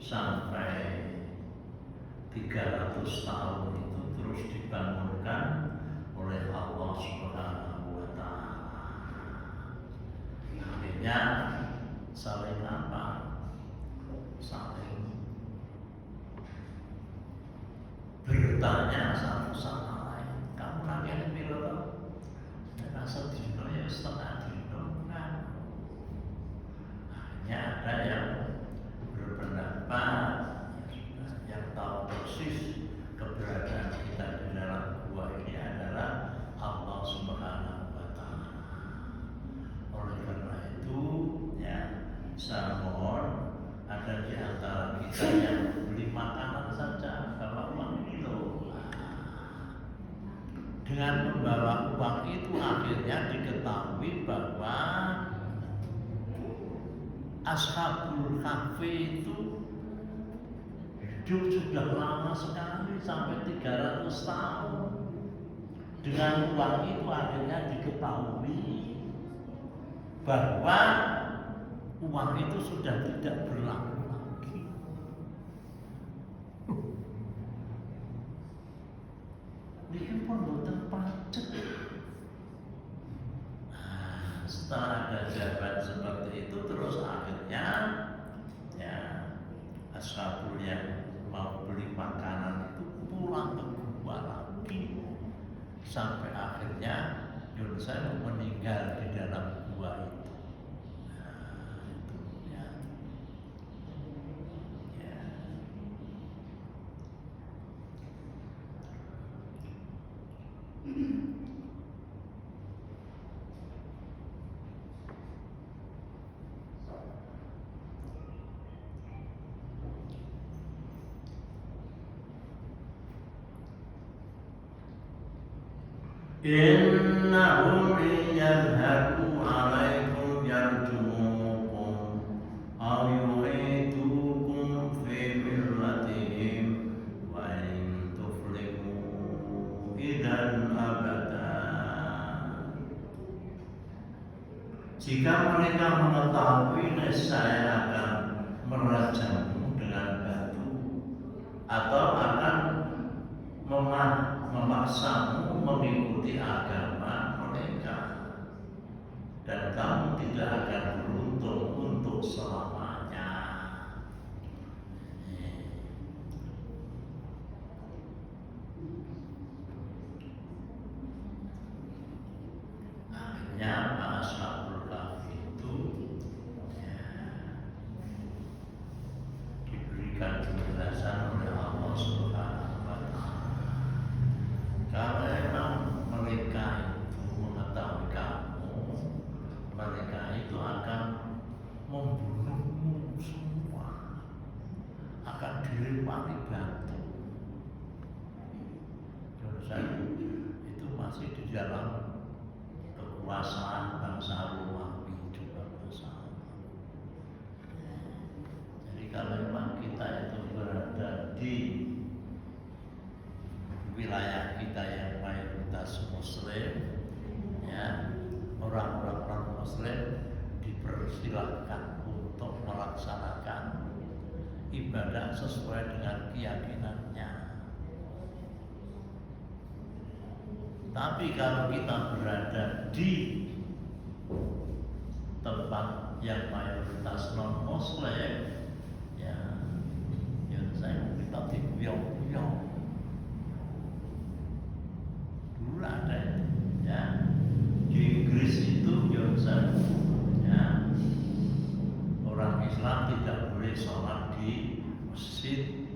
sampai 300 tahun itu terus dibangunkan oleh Allah Subhanahu wa Ta'ala. Akhirnya saling apa? Saling bertanya satu sama lain. Kamu lagi piro? Rasa dino ya setengah dino kan. Hanya ada yang berpendapat yang tahu persis keberadaan kita di dalam gua ini adalah Allah Subhanahu wa Ta'ala. Oleh karena itu, ya, saya mohon ada di antara kita yang beli makanan saja, bawa uang ini loh. Dengan membawa uang itu akhirnya diketahui bahwa Ashabul Kahfi itu hidup sudah lama sekali sampai 300 tahun. Dengan uang itu akhirnya diketahui bahwa uang itu sudah tidak berlaku lagi. Ini pun bukan pajak. Setelah ada jawaban seperti itu, terus akhirnya ya ashabul yang mau beli makanan itu pulang ke gua lagi sampai akhirnya Yunus meninggal di dalam gua itu. Itu ya. Ya. Innahum yadhaku alaikum yarjumukum aw yu'idukum fi millatihim wa in tuflihu idan abada. Jika mereka mengetahui saya akan merajammu dengan batu atau akan memaksamu mengikuti agama mereka, dan kamu tidak akan beruntung untuk selamanya. Akhirnya Ashabul Kahfi itu ya, diberikan penjelasan oleh Allah Subhanahu wa Ta'ala. Kalau memang mereka itu mengetahui kamu, mereka itu akan membunuhmu semua, akan dilempari batu. Itu masih di dalam kekuasaan bangsa Romawi juga masalah. Jadi kalau memang kita itu berada di wilayah kita yang mayoritas Muslim, ya, orang-orang non-Muslim dipersilakan untuk melaksanakan ibadah sesuai dengan keyakinannya. Tapi kalau kita berada di tempat yang mayoritas non-Muslim, ya, saya kita dikuyong-kuyong. Dulu ada ya di Inggris itu Johnson, ya, orang Islam tidak boleh sholat di masjid,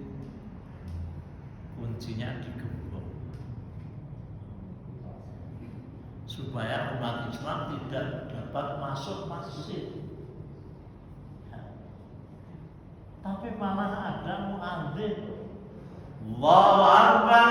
kuncinya digembok supaya umat Islam tidak dapat masuk masjid. Ya. Tapi malah ada muadzin, Allahu Akbar,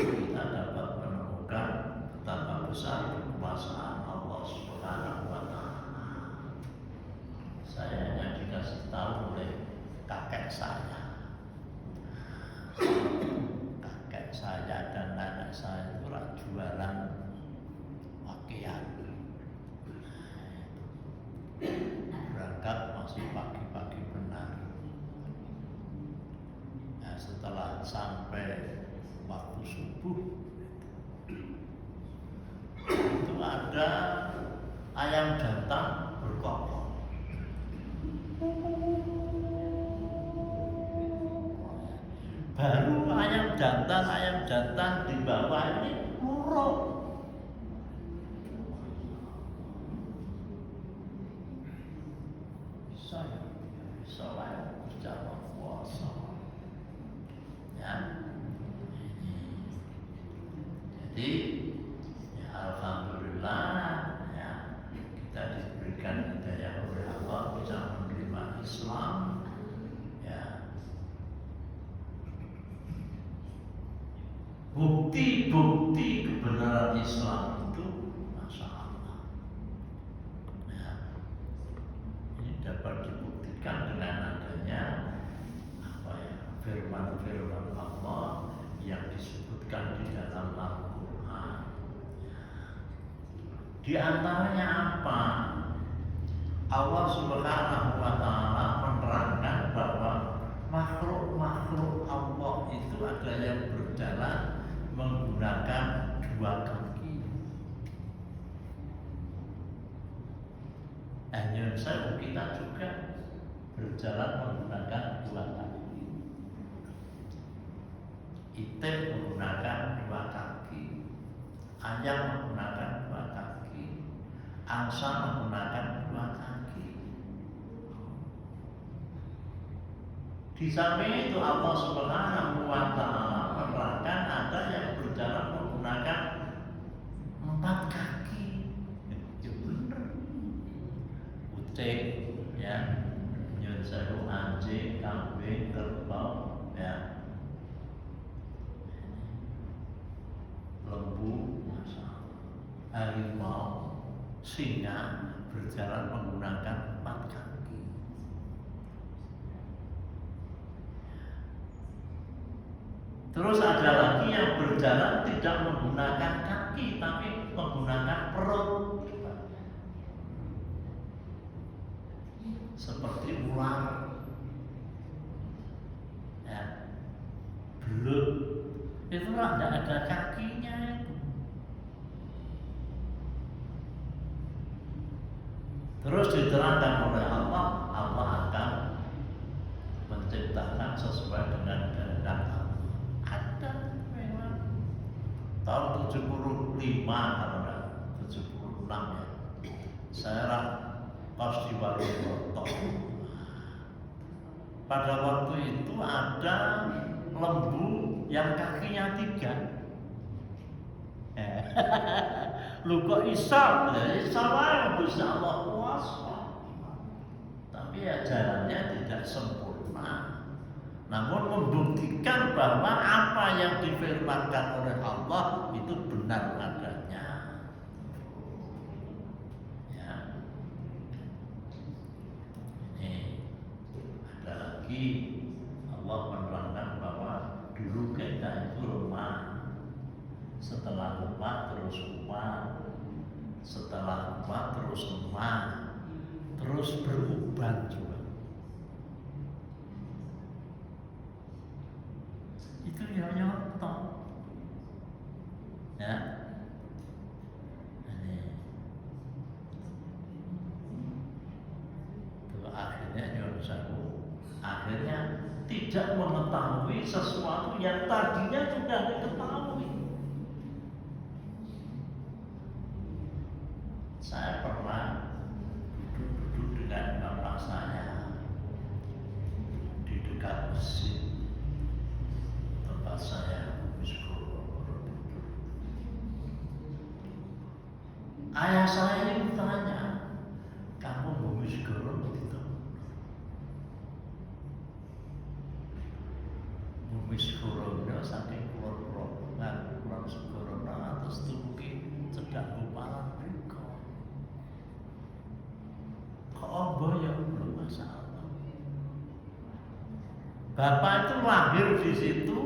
kita dapat menemukan betapa besar kekuasaan Allah Subhanahu wa Ta'ala. Saya hanya dikasih tahu oleh kakek saya. Kakek saya dan nenek saya itu jualan pakaian. Berangkat masih pagi-pagi benar. Nah, setelah sampai waktu subuh itu ada ayam jantan berkokok. Baru ayam jantan di bawah ini muruk. Saya bicara puasa. Ya. Jadi ya alhamdulillah ya kita diberikan hidayah oleh Allah bisa menerima Islam. Ya. Bukti-bukti kebenaran Islam itu Masya Allah. Ya. Ini dapat dibuktikan dengan adanya firman-firman Allah yang disebutkan di dalam Al-Quran. Di antaranya apa? Allah Subhanahu wa Ta'ala menerangkan bahwa makhluk-makhluk Allah itu ada yang berjalan menggunakan dua kaki. Hanya saya kita juga berjalan menggunakan dua kaki. Itik menggunakan dua kaki, ayam menggunakan dua kaki, angsa menggunakan dua kaki. Di samping itu Allah Subhanahu wa Ta'ala menerangkan ada yang berjalan menggunakan empat kaki. Ya benar. Kucing, ya, nyun sewu, anjing, kambing, kerbau, ya. Lembu, harimau, singa berjalan menggunakan empat kaki. Terus ada lagi yang berjalan tidak menggunakan kaki tapi menggunakan perut. Seperti ular, ya, belut. Itu tidak ada kakinya itu. Terus diterangkan oleh Allah, Allah akan menciptakan sesuai dengan kehendak Allah. Ada memang tahun 75 kalau enggak 76 ya. Saya kos di Waluyoto. Pada waktu itu ada lembu yang kakinya 3. Lu kok bisa? Insya Allah bisa Allah kuasa. Tapi ya jalannya tidak sempurna. Namun membuktikan bahwa apa yang difirmankan oleh Allah itu benar adanya. Ya. Ini ada lagi Allah menerangkan bahwa dulu kita itu lemah, setelah lemah terus kuat, setelah kuat terus lemah, terus beruban juga. Itu yang nyontok, ya. Ini, itu akhirnya nyontok. Akhirnya tidak mengetahui sesuatu yang tadinya sudah diketahui. Saya pernah duduk dengan bapak saya di dekat masjid tempat saya ayah saya ini bertanya, kamu bumis guru begitu? Bumis guru saking keluar-keluar Bapak itu lahir di situ,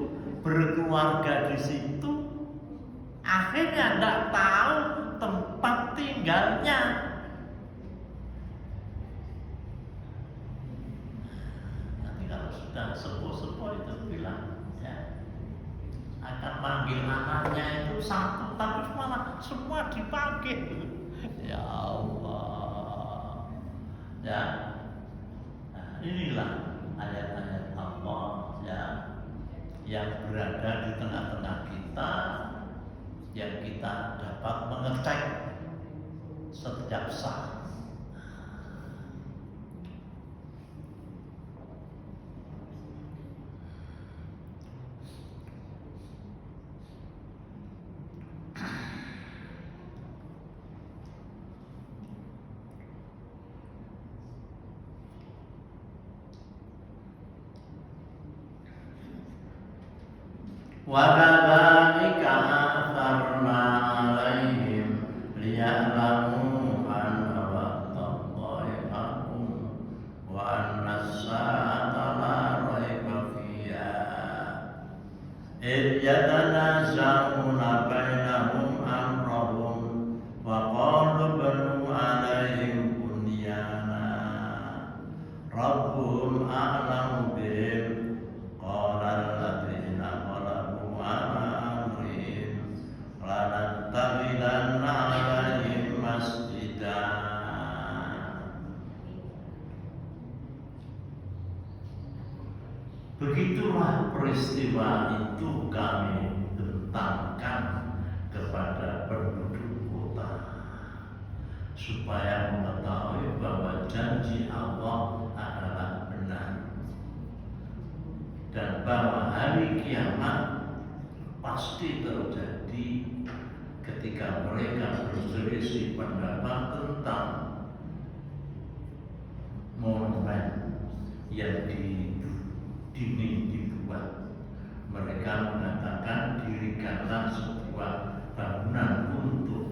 berkeluarga di situ, akhirnya tidak tahu tempat tinggalnya. Nanti kalau sudah sepuh-sepuh itu bilang, ya, akan manggil anaknya itu satu, tapi malah semua dipanggil. Ya Allah, ya, nah, inilah ayat-ayat Allah ya, yang berada di tengah-tengah kita, yang kita dapat mengecek setiap saat. وَكَذَلِكَ أَثَرْنَا عَلَيْهِمْ لِيَعْلَمُوا أَنَّ وَعْدَ اللَّهِ حَقٌّ وَأَنَّ السَّاعَةَ لَا رَيْبَ فِيهَا إِذْ يَتَنَازَعُونَ بَيْنَهُمْ أَمْرَهُمْ وَقَالُوا ابْنُوا عَلَيْهِمْ بُنْيَانًا رَبُّهُمْ أَعْلَمُ بِهِمْ قَالَ الَّذِينَ غَلَبُوا عَلَى أَمْرِهِمْ لَنَتَّخِذَنَّ عَلَيْهِمْ مَسْجِدًا. Begitulah peristiwa itu kami bentangkan kepada penduduk kota, supaya mengetahui bahwa janji Allah adalah benar, dan bahwa hari kiamat pasti terjadi ketika mereka berselisih pendapat tentang monumen yang dibuat. Mereka mengatakan dirikanlah sebuah bangunan untuk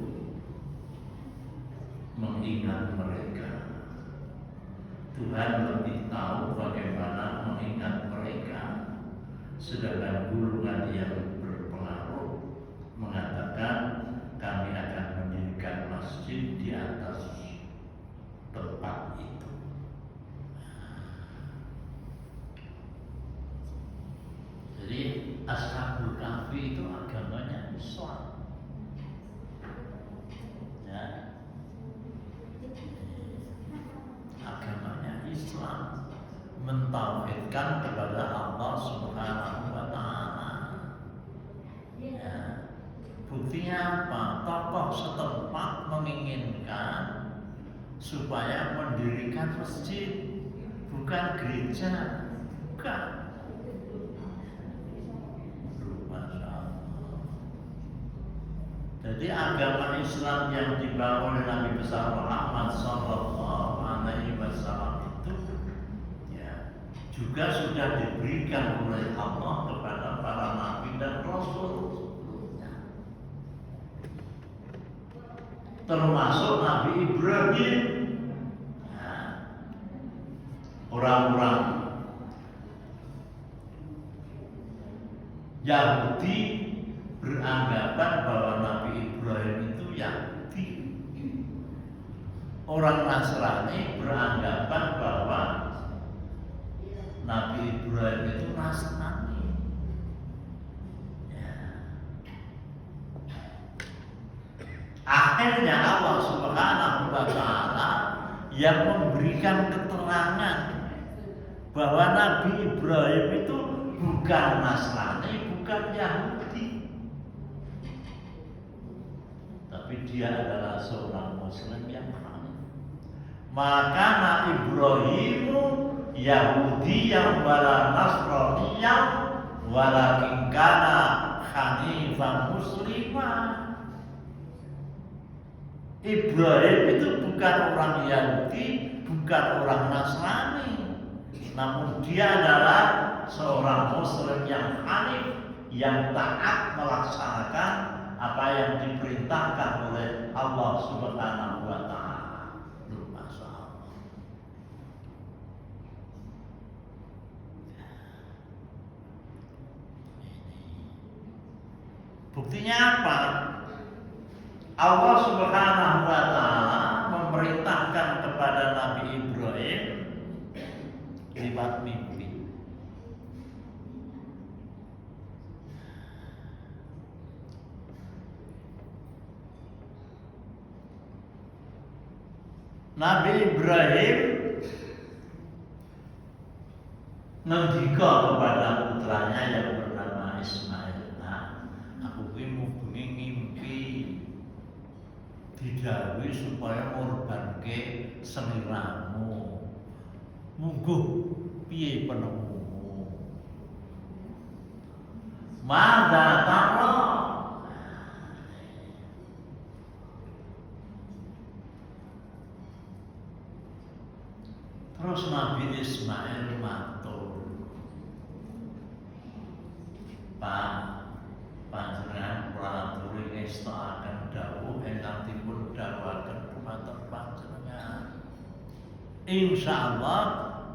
mengingat mereka. Tuhan lebih tahu bagaimana mengingat mereka, sedangkan golongan yang berpengaruh mengatakan kami akan mendirikan masjid di atas tempat itu. Jadi Ashabul Kahfi itu agamanya Islam, ya, agamanya Islam, mentauhidkan kepada Allah Subhanahu wa Ta'ala. Ya. Buktinya apa? Tokoh setempat menginginkan supaya mendirikan masjid, bukan gereja, bukan. Jadi agama Islam yang dibawa oleh Nabi besar Muhammad Sallallahu Alaihi Wasallam itu, ya, juga sudah diberikan oleh Allah kepada para nabi dan rasul, termasuk Nabi Ibrahim. Ya, orang-orang Yahudi beranggapan bahwa Nabi Ibrahim itu Yahudi. Orang Nasrani beranggapan bahwa Nabi Ibrahim itu Nasrani. Ya. Akhirnya Allah Subhanahu wa Ta'ala yang memberikan keterangan bahwa Nabi Ibrahim itu bukan Nasrani, bukan Yahudi, tapi dia adalah seorang Muslim yang hanif. Maka Nabi Ibrahim Yahudi yang wala Nasraniyah walakin kana hanifan muslimah. Ibrahim itu bukan orang Yahudi, bukan orang Nasrani, namun dia adalah seorang Muslim yang hanif, yang taat melaksanakan apa yang diperintahkan oleh Allah Subhanahu wa Ta'ala. Masya Allah. Buktinya apa? Allah Subhanahu wa taala memerintahkan kepada Nabi Ibrahim lewat mimpi. Nabi Ibrahim ngendika kepada putranya yang bernama Ismail, "Nah, aku ki mubengi ngimpi didhawuhi supaya ngorbanke seliramu. Mungguh piye penemumu?" Mada tara. Terus Nabi Ismail matur, "Pak, panjenengan praturi ngestakaken dawuh ingkang dipun dawuhaken dumateng panjenengan. Insyaallah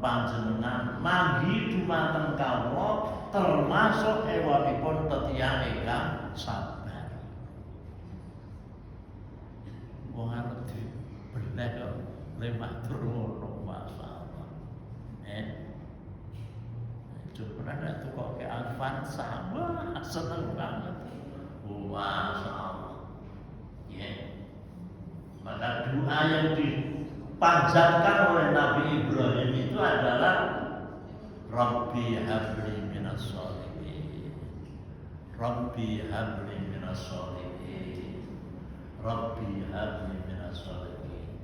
panjenengan manggi dumateng kawula termasuk ewanipun tetiang ingkang sabar." Wong arep dibelah kok matur ngono, masalah. Coba ada tuh kok ke Avanza, wah seneng banget, masya Allah. Maka doa yang dipanjatkan oleh Nabi Ibrahim itu adalah Rabbi habli minas sholihin, Rabbi habli minas sholihin, Rabbi habli minas sholihin.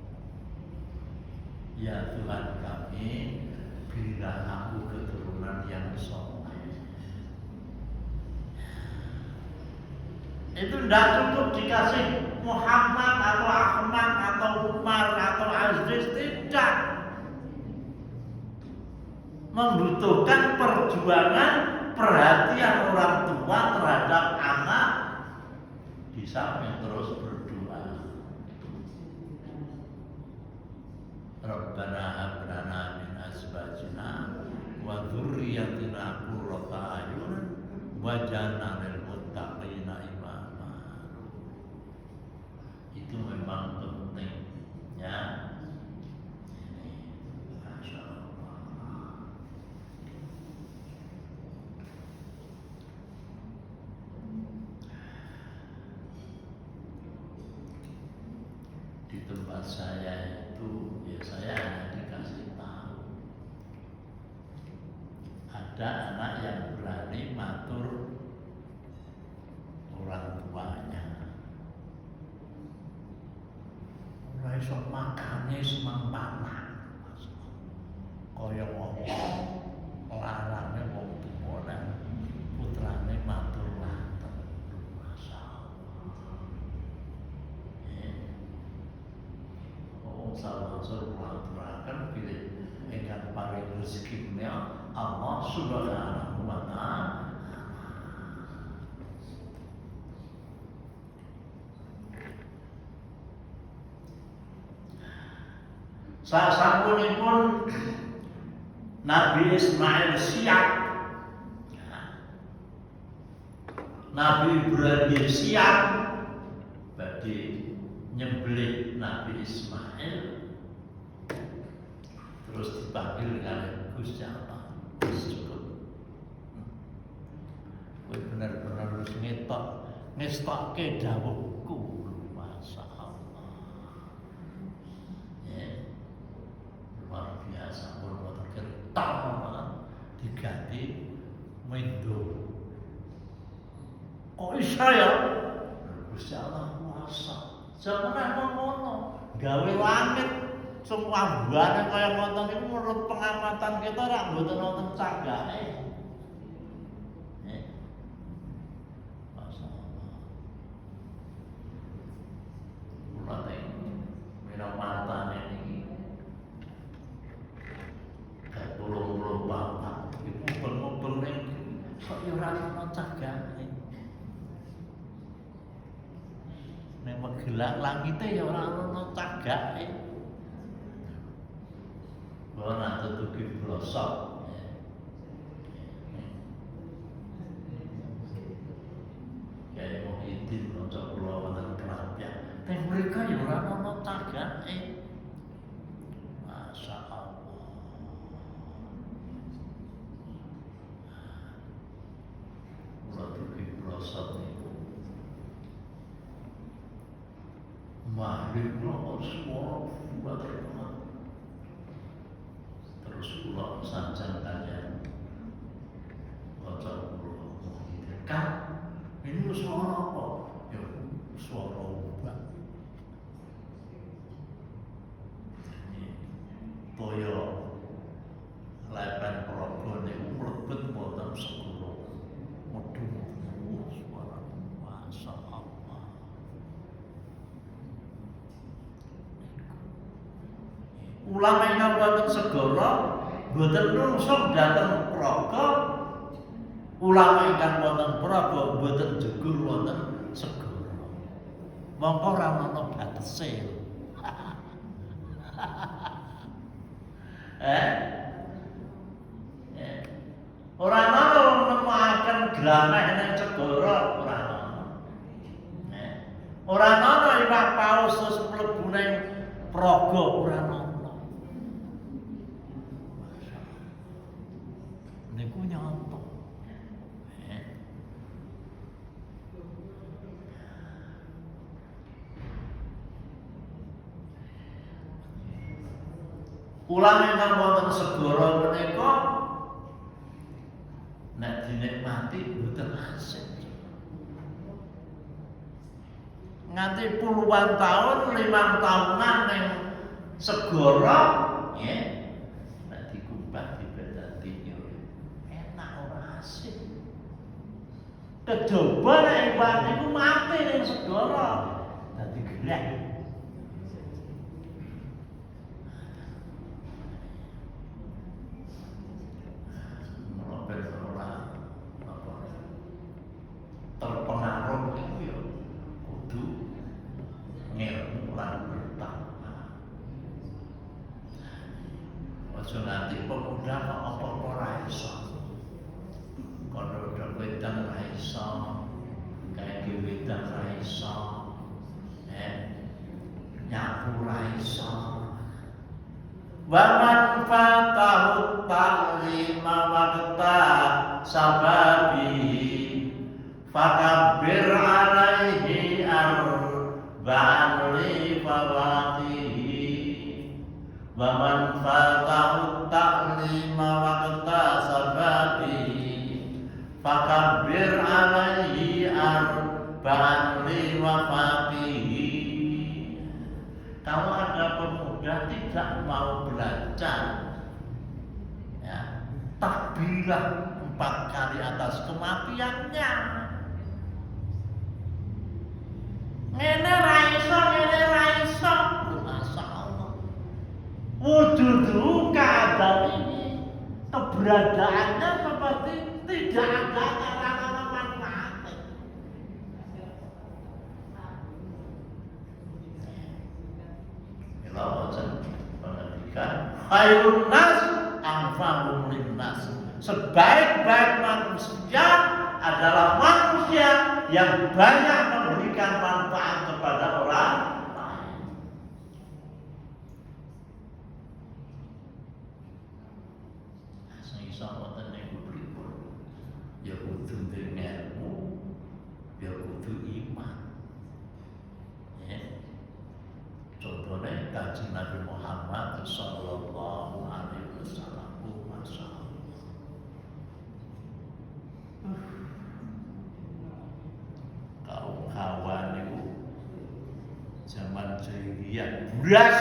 Ya Tuhan kami, berilah aku keturunan yang soleh. Itu tidak cukup dikasih Muhammad atau Ahmad atau Umar atau Aziz, tidak. Membutuhkan perjuangan, perhatian orang tua terhadap anak, di samping terus berdoa. Rabbana hab lana min azwajina wa dzurriyyatina qurrata a'yun waj'alna lil muttaqina imama. Itu memang penting, ya. Masya Allah. Di tempat saya itu, ya saya hanya dikasih tahu ada anak yang berani matur orang tuanya, ora iso makane semang panah, kaya wong larane wong tuwa putrane matur lanten. Salah-salah peraturan pilih ingkang paling rezekinya Allah Subhanahu wa ta'ala. Sasampunipun Nabi Ismail siap, Nabi Ibrahim siap badhe nyembelih Nabi Ismail, terus dipanggil oleh Gusti Allah. Cukup, kowe bener-bener harus ngestokke dawuhku, masya Allah. Luar biasa, pun kertas diganti mendo. Kok bisa ya? Gusti Allah kuasa. Jangan ngono, gawe langit semua buahnya kaya ngoten itu menurut pengamatan kita ora mboten wonten cagake. Masyaallah. Kula teng mata niki kayak puluh-puluh bapak iku mubeng-mubeng ning kok ora ono cagake. Nek megelak langite ya ora ono cagake. Ora tutupi blosok. Kayak mereka ya ora ono tagake. Masya Allah. Kula dugi brosot niku. Mari kula swara buat rahmat. Terus kula sanjang kalian waca kula kan ini suara apa? Ya suara ombak. Toyo lepen progo niku mlebet wonten segara. Medhu suara Masya Allah. Ulama ingkang wonten segara boten nungsung dhateng praga. Ulama ingkang wonten praga boten jegur wonten segara. Mongko ora ana batese. Ora ana wong nemokaken grameh ning segara ora ana. Ora ana iwak paus terus mlebu ning praga ora ana. Niku nyontok. Ulama ingkang wonten segara menika nek dinikmati boten asik. Nganti puluhan tahun, 5 tahunan ning segara, nggih. Nek dikumbah dibedati enak ora asik. Kejaba nek iwak niku mati ning segara. Dadi gerah. Terpengaruh itu ya kudu ngilmu lan bertakwa. Aja nganti pemuda kok apa-apa ora iso. Kono udah wedang ora iso, kae wedang ora iso. Nyapu ora iso. Wa man fatahu ta'lima waqta sababi fakabbir alaihi arba'an li fawatihi wa man fatahu ta'lima waqta sababihi fakabbir alaihi arba'an li wafatihi. Kalau ada pemuda tidak mau belajar, ya, takbirlah 4 kali atas kematiannya. Ngene ra iso, Masya Allah. Wujudu keadaan ini keberadaannya seperti tidak ada larangan manfaatnya. Kalau wajan pendidikan khairun nas anfa'uhum linnas. Sebaik-baik manusia adalah manusia yang banyak memberikan manfaat kepada orang lain. Sing iso wonten niku pripun? Ya kudu ilmu, ya kudu iman. Contohnya Kanjeng Nabi Muhammad sallallahu alaihi wasallam. Masya Allah. Kaum Hawa niku zaman jahiliyah beras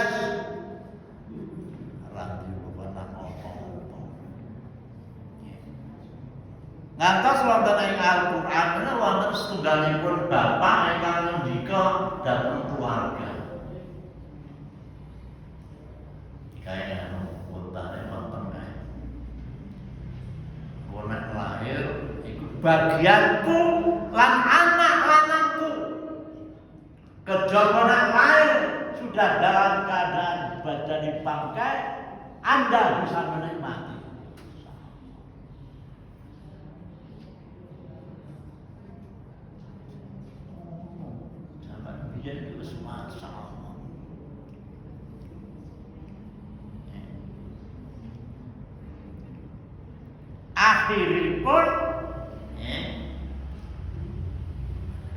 ra diwewenang apa-apa. Ngantos wonten ing Al-Qur'an menika wonten setunggalipun bapak ingkang ngendika dhateng keluarga. Kayak puntane wonten kae. Nek lahir iku bagianku lan anak lanangku. Kejaba nek lahir sudah dalam keadaan badan bangkai, Anda bisa menikmati. Zaman biyen wis masyaallah. Akhiripun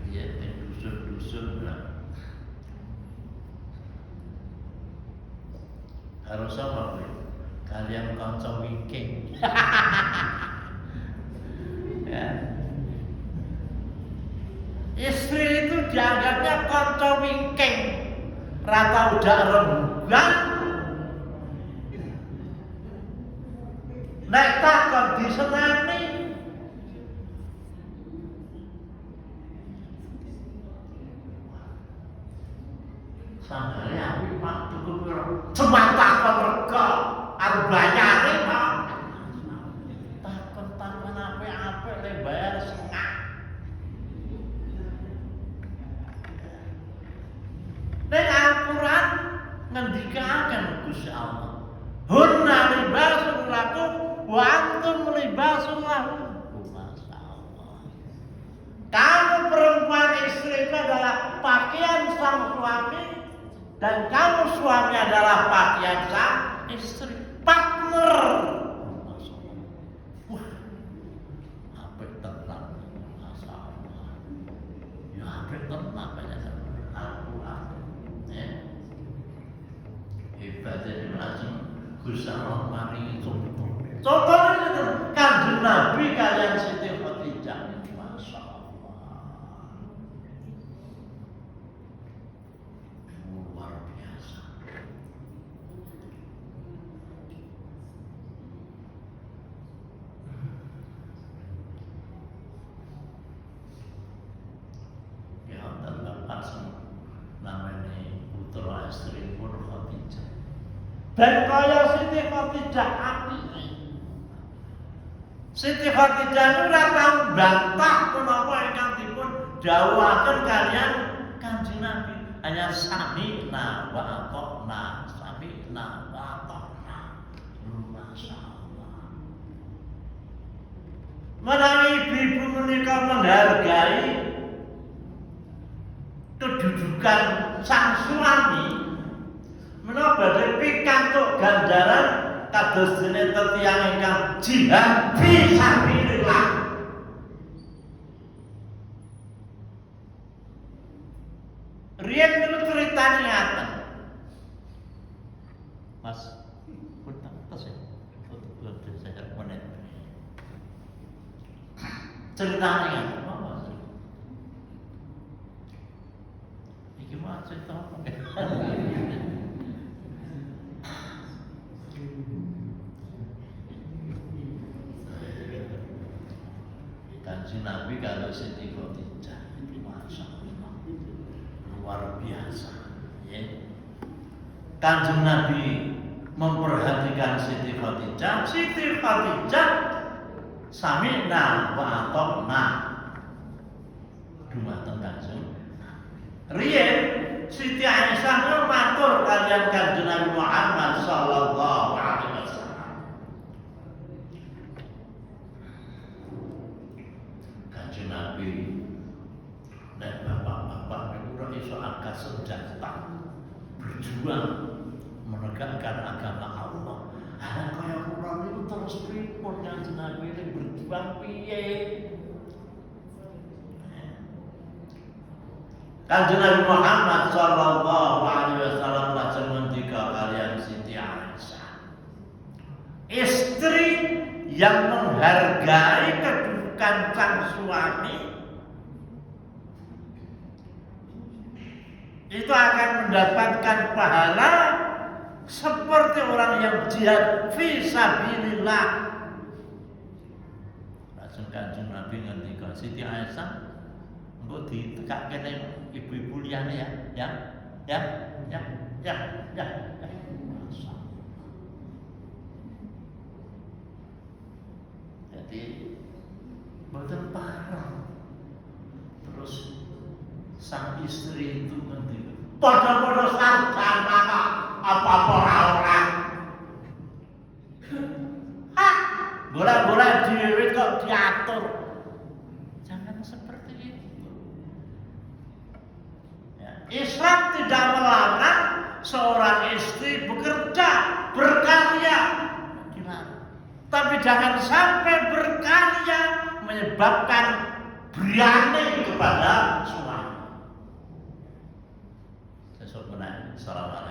ya dusun-dusun lah. Harus apa gue? Kalian kanca wingking. Ya. Istri itu dianggapnya kanca wingking. Rata udah rembugan. Nek takon disenani. Sanggale aku Pak tuku piro? Cuma takon rega, arep bayare Pak. Takon apik-apik le bayar setengah. Nek Al-Qur'an ngendikaken Gusti Allah. Hunna libasun lakum wa antum libasun lahum. Masyaallah. Kamu perempuan istri itu adalah pakaian sang suami dan kamu suami adalah pakaian sang istri, partner. Masyaallah. Wah, apik tenan. Masyaallah. Ya apik tenan banyak Al-Qur'an. Hebatnya langsung Gusti Allah maringi contoh. Contohnya itu Kanjeng Nabi kalian Siti Khadijah. Masyaallah. Luar biasa. Ya Allah langsung namanya putra istri pun Khadijah. Dan kaya Siti Khadijah api. Siti Khadijah itu ora tau bantah menapa ingkang dipun dawuhaken kalian Kanjeng Nabi. Hanya sami'na wa ata'na, sami'na wa ata'na. Masyaallah. Menawi ibu menika menghargai kedudukan sang suami, menawa badhe pikantuk ganjaran kados dene tiyang ingkang jihad fi sabilillah. Riyen niku critane ngaten. Mas, punten tes ya. Untuk saya menit. Ceritane ngaten, Mas. Iki mah cerita apa? Kanjeng Nabi kalau Siti Khadijah itu masyaallah luar biasa. Ya. Kanjeng Nabi memperhatikan Siti Khadijah. Siti Khadijah sami'na wa ata'na. Dumateng Kanjeng. Riyen Siti Aisyah matur kalian Kanjeng Nabi Muhammad sallallahu alaihi wasallam. Kanjeng Nabi dan bapak-bapak niku ora iso angkat senjata berjuang menegakkan agama Allah. Ana kaya kula niku terus pripun Kanjeng Nabi ini berjuang piye? Kanjeng Nabi Muhammad sallallahu alaihi wasallam lajeng ngendika kalian Siti Aisyah. Istri yang menghargai kedudukan sang suami itu akan mendapatkan pahala seperti orang yang jihad fi sabilillah. Lajeng Kanjeng Nabi ngendika Siti Aisyah engko ditekake ning ibu-ibu liyane ya. Jadi boten parah. Terus sang istri itu ngendika, padha-padha sarjana apa-apa ora. Golek-golek dhewe kok diatur. Jangan seperti itu. Islam tidak melarang seorang istri bekerja, berkarya, tapi jangan sampai berkarya menyebabkan berani kepada suami. Sesungguhnya salawat.